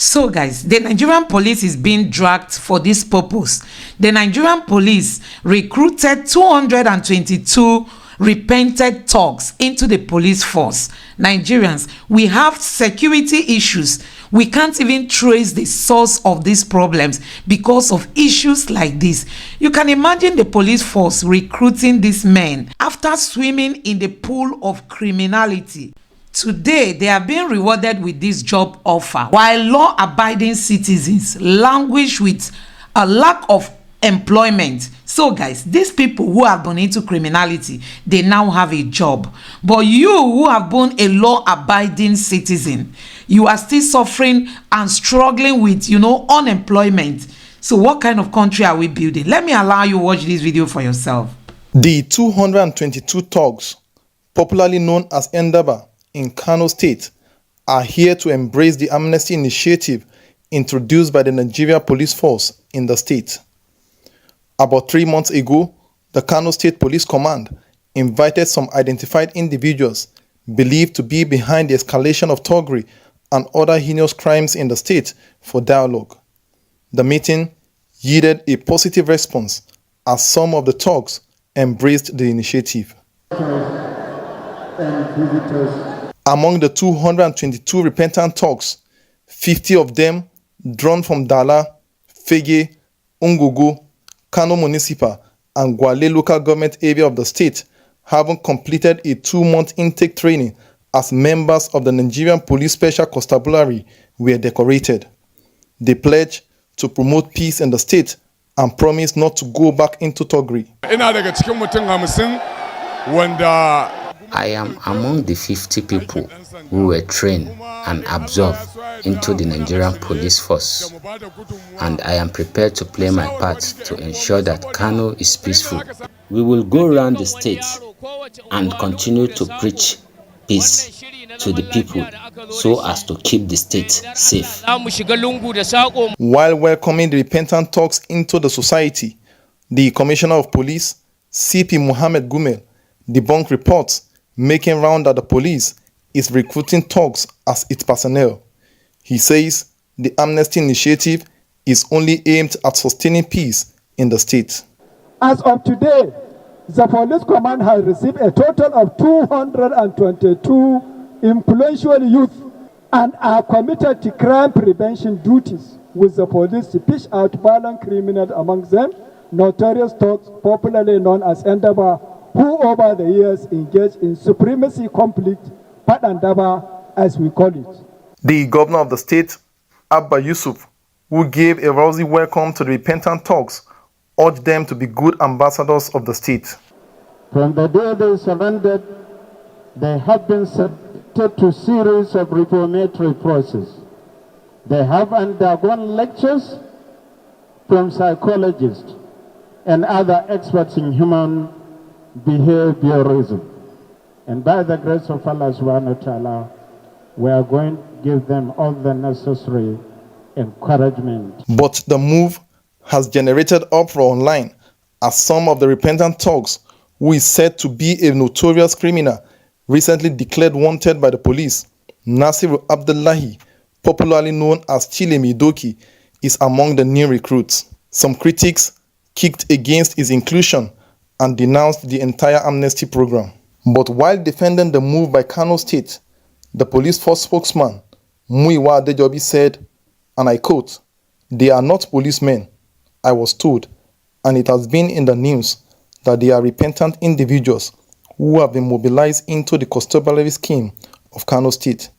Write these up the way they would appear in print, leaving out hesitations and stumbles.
So guys, the Nigerian police is being dragged for this purpose. The Nigerian police recruited 222 repented thugs into the police force. Nigerians, we have security issues. We can't even trace the source of these problems because of issues like this. You can imagine the police force recruiting these men after swimming in the pool of criminality. Today, they are being rewarded with this job offer, while law-abiding citizens languish with a lack of employment. So guys, these people who have gone into criminality, they now have a job. But you who have been a law-abiding citizen, you are still suffering and struggling with, unemployment. So what kind of country are we building? Let me allow you to watch this video for yourself. The 222 thugs, popularly known as Endaba, in Kano State, are here to embrace the amnesty initiative introduced by the Nigeria Police Force in the state. About 3 months ago, the Kano State Police Command invited some identified individuals believed to be behind the escalation of thuggery and other heinous crimes in the state for dialogue. The meeting yielded a positive response as some of the thugs embraced the initiative. Among the 222 repentant thugs, 50 of them, drawn from Dala, Fege, Ungugu, Kano Municipal, and Gwale local government area of the state, having completed a 2-month intake training as members of the Nigerian Police Special Constabulary, were decorated. They pledged to promote peace in the state and promised not to go back into thuggery. I am among the 50 people who were trained and absorbed into the Nigerian police force, and I am prepared to play my part to ensure that Kano is peaceful. We will go around the state and continue to preach peace to the people so as to keep the state safe. While welcoming the repentant thugs into the society, the Commissioner of Police, CP Mohammed Gumel, debunked reports making round that the police is recruiting thugs as its personnel. He says the amnesty initiative is only aimed at sustaining peace in the state. As of today, the police command has received a total of 222 influential youth and are committed to crime prevention duties with the police to fish out violent criminals among them, notorious thugs popularly known as Endaba, who over the years engaged in supremacy conflict, Padandaba as we call it. The governor of the state, Abba Yusuf, who gave a rosy welcome to the repentant thugs, urged them to be good ambassadors of the state. From the day they surrendered, they have been subjected to series of reformatory process. They have undergone lectures from psychologists and other experts in human behaviorism. And by the grace of Allah subhanahu wa ta'ala, we are going to give them all the necessary encouragement. But the move has generated uproar online as some of the repentant thugs, who is said to be a notorious criminal, recently declared wanted by the police. Nasiru Abdullahi, popularly known as Chilemi Doki, is among the new recruits. Some critics kicked against his inclusion and denounced the entire amnesty program. But while defending the move by Kano State, the police force spokesman, Muiwa Adejobi, said, and I quote, "They are not policemen, I was told, and it has been in the news that they are repentant individuals who have been mobilized into the constabulary scheme of Kano State.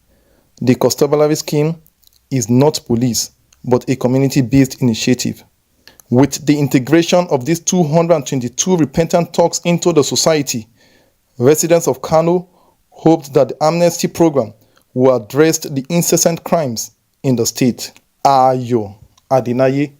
The constabulary scheme is not police, but a community-based initiative. With the integration of these 222 repentant thugs into the society, residents of Kano hoped that the amnesty program will address the incessant crimes in the state." Ayo Adinaye,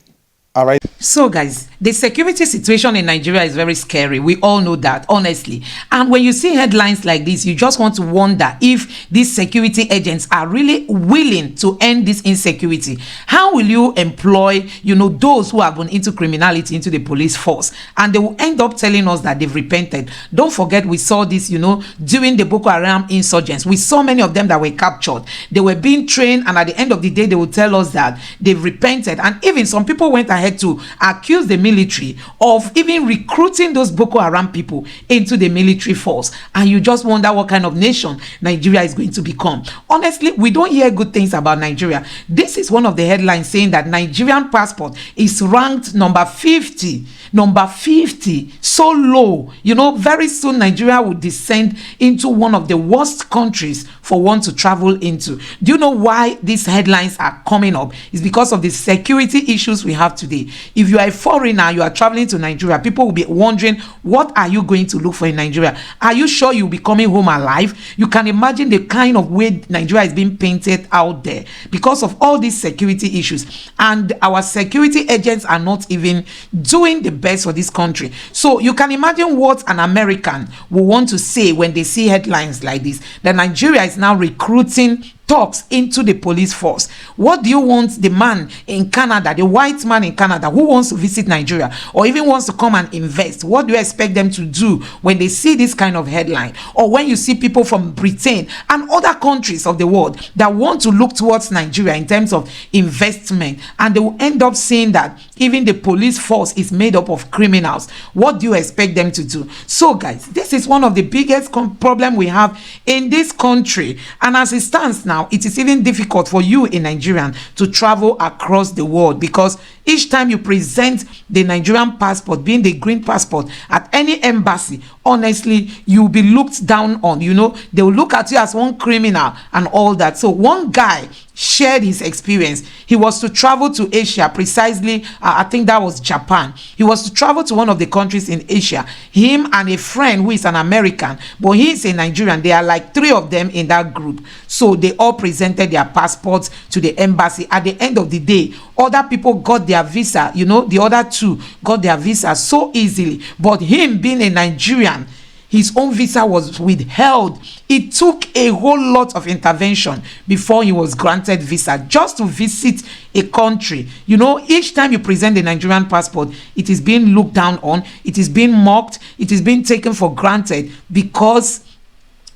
arising. So guys, the security situation in Nigeria is very scary. We all know that, honestly. And when you see headlines like this, you just want to wonder if these security agents are really willing to end this insecurity. How will you employ, those who have gone into criminality into the police force, and they will end up telling us that they've repented? Don't forget, we saw this, during the Boko Haram insurgents. We saw many of them that were captured. They were being trained, and at the end of the day, they will tell us that they've repented. And even some people went ahead to accuse the military of even recruiting those Boko Haram people into the military force. And you just wonder what kind of nation Nigeria is going to become. Honestly, we don't hear good things about Nigeria. This is one of the headlines saying that Nigerian passport is ranked number 50. Number 50, so low. Very soon Nigeria will descend into one of the worst countries for one to travel into. Do you know why these headlines are coming up? It's because of the security issues we have today. If you are a foreigner, you are traveling to Nigeria, people will be wondering, what are you going to look for in Nigeria? Are you sure you'll be coming home alive? You can imagine the kind of way Nigeria is being painted out there because of all these security issues. And our security agents are not even doing the best for this country. So you can imagine what an American will want to say when they see headlines like this, that Nigeria is now recruiting thugs into the police force. What do you want the man in Canada, the white man in Canada who wants to visit Nigeria or even wants to come and invest, what do you expect them to do when they see this kind of headline? Or when you see people from Britain and other countries of the world that want to look towards Nigeria in terms of investment, and they will end up saying that even the police force is made up of criminals, what do you expect them to do? So guys, this is one of the biggest problem we have in this country. And as it stands now, it is even difficult for you in Nigerian to travel across the world, because each time you present the Nigerian passport, being the green passport, at any embassy, honestly, you'll be looked down on. They will look at you as one criminal and all that. So one guy shared his experience. He was to travel to Asia, precisely I think that was Japan. He was to travel to one of the countries in Asia, him and a friend who is an American, but he is a Nigerian. There are like 3 of them in that group. So they all presented their passports to the embassy. At the end of the day, other people got their visa. The other 2 got their visa so easily, but him being a Nigerian, his own visa was withheld. It took a whole lot of intervention before he was granted visa just to visit a country. Each time you present the Nigerian passport, it is being looked down on, it is being mocked, it is being taken for granted, because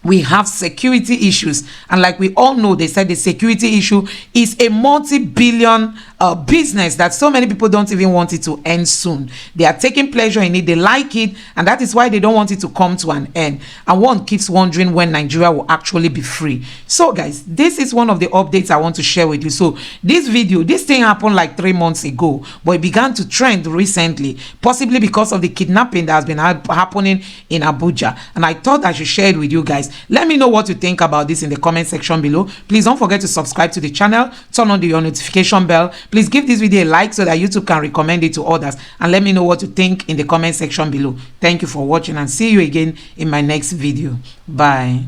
we have security issues. And like we all know, they said the security issue is a multi-billion business that so many people don't even want it to end soon. They are taking pleasure in it, they like it, and that is why they don't want it to come to an end. And one keeps wondering when Nigeria will actually be free. So guys, this is one of the updates I want to share with you. So this thing happened like 3 months ago, but it began to trend recently, possibly because of the kidnapping that has been happening in Abuja. And I thought I should share it with you guys. Let me know what you think about this in the comment section below. Please don't forget to subscribe to the channel, turn on your notification bell. Please give this video a like so that YouTube can recommend it to others, and let me know what you think in the comment section below. Thank you for watching, and see you again in my next video. Bye.